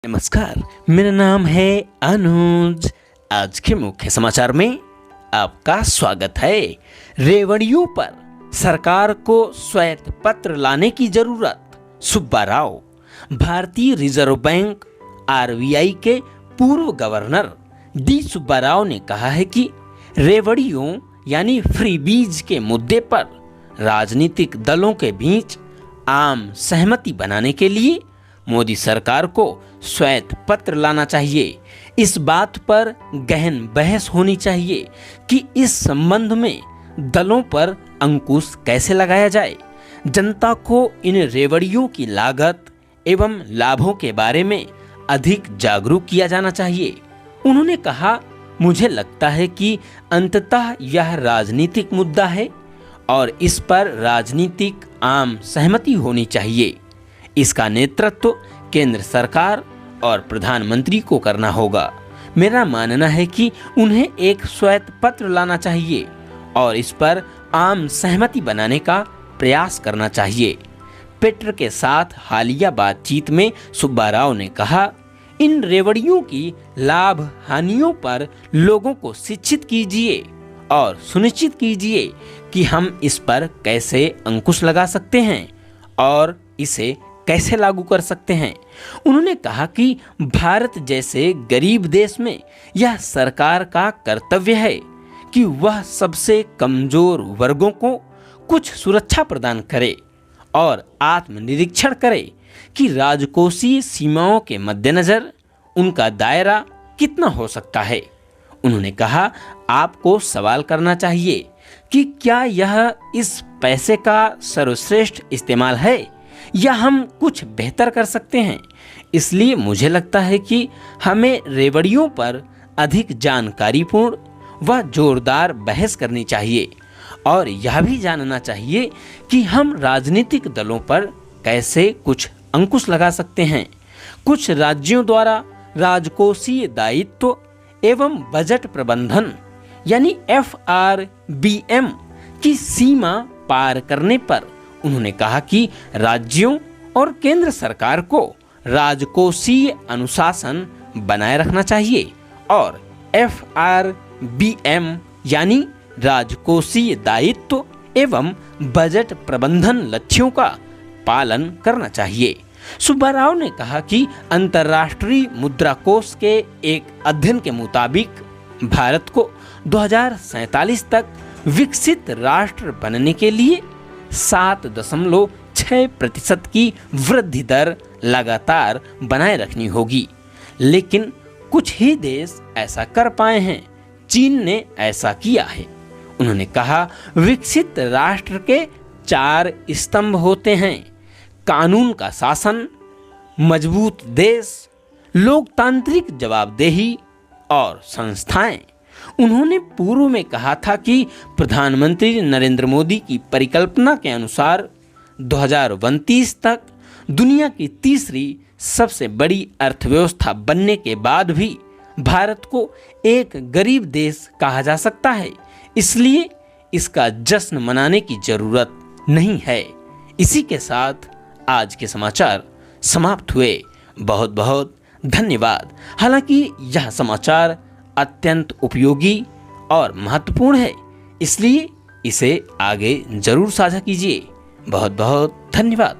नमस्कार, मेरा नाम है अनुज। आज के मुख्य समाचार में आपका स्वागत है। रेवड़ियों पर सरकार को श्वेत पत्र लाने की जरूरत। सुब्बा राव। भारतीय रिजर्व बैंक आरबीआई के पूर्व गवर्नर डी सुब्बा राव ने कहा है कि रेवड़ियों यानी फ्रीबीज के मुद्दे पर राजनीतिक दलों के बीच आम सहमति बनाने के लिए मोदी सरकार को श्वेत पत्र लाना चाहिए। इस बात पर गहन बहस होनी चाहिए कि इस संबंध में दलों पर अंकुश कैसे लगाया जाए। जनता को इन रेवड़ियों की लागत एवं लाभों के बारे में अधिक जागरूक किया जाना चाहिए। उन्होंने कहा, मुझे लगता है कि अंततः यह राजनीतिक मुद्दा है और इस पर राजनीतिक आम सहमति होनी चाहिए। इसका नेतृत्व केंद्र सरकार और प्रधानमंत्री को करना होगा। मेरा मानना है कि उन्हें एक श्वेत पत्र लाना चाहिए और इस पर आम सहमति बनाने का प्रयास करना चाहिए। पेट्र के साथ हालिया बातचीत में सुब्बा राव ने कहा, इन रेवड़ियों की लाभ हानियों पर लोगों को शिक्षित कीजिए और सुनिश्चित कीजिए कि हम इस पर कैसे अंकुश लगा सकते हैं और इसे कैसे लागू कर सकते हैं। उन्होंने कहा कि भारत जैसे गरीब देश में यह सरकार का कर्तव्य है कि वह सबसे कमजोर वर्गों को कुछ सुरक्षा प्रदान करे और आत्मनिरीक्षण करे कि राजकोषीय सीमाओं के मद्देनजर उनका दायरा कितना हो सकता है। उन्होंने कहा, आपको सवाल करना चाहिए कि क्या यह इस पैसे का सर्वश्रेष्ठ इस्तेमाल है या हम कुछ बेहतर कर सकते हैं। इसलिए मुझे लगता है कि हमें रेवड़ियों पर अधिक जानकारीपूर्ण व जोरदार बहस करनी चाहिए और यह भी जानना चाहिए कि हम राजनीतिक दलों पर कैसे कुछ अंकुश लगा सकते हैं। कुछ राज्यों द्वारा राजकोषीय दायित्व एवं बजट प्रबंधन यानी FRBM की सीमा पार करने पर उन्होंने कहा कि राज्यों और केंद्र सरकार को राजकोषीय अनुशासन बनाए रखना चाहिए और FRBM यानी राजकोषीय दायित्व एवं बजट प्रबंधन लक्ष्यों का पालन करना चाहिए। सुब्बा राव ने कहा कि अंतर्राष्ट्रीय मुद्रा कोष के एक अध्ययन के मुताबिक भारत को 2047 तक विकसित राष्ट्र बनने के लिए 7.6% की वृद्धि दर लगातार बनाए रखनी होगी, लेकिन कुछ ही देश ऐसा कर पाए हैं। चीन ने ऐसा किया है। उन्होंने कहा, विकसित राष्ट्र के 4 स्तंभ होते हैं: कानून का शासन, मजबूत देश, लोकतांत्रिक जवाबदेही और संस्थाएं। उन्होंने पूर्व में कहा था कि प्रधानमंत्री नरेंद्र मोदी की परिकल्पना के अनुसार 2029 तक दुनिया की तीसरी सबसे बड़ी अर्थव्यवस्था बनने के बाद भी भारत को एक गरीब देश कहा जा सकता है। इसलिए इसका जश्न मनाने की जरूरत नहीं है। इसी के साथ आज के समाचार समाप्त हुए। बहुत बहुत धन्यवाद। हालांकि यह समाचार अत्यंत उपयोगी और महत्वपूर्ण है, इसलिए इसे आगे जरूर साझा कीजिए। बहुत बहुत धन्यवाद।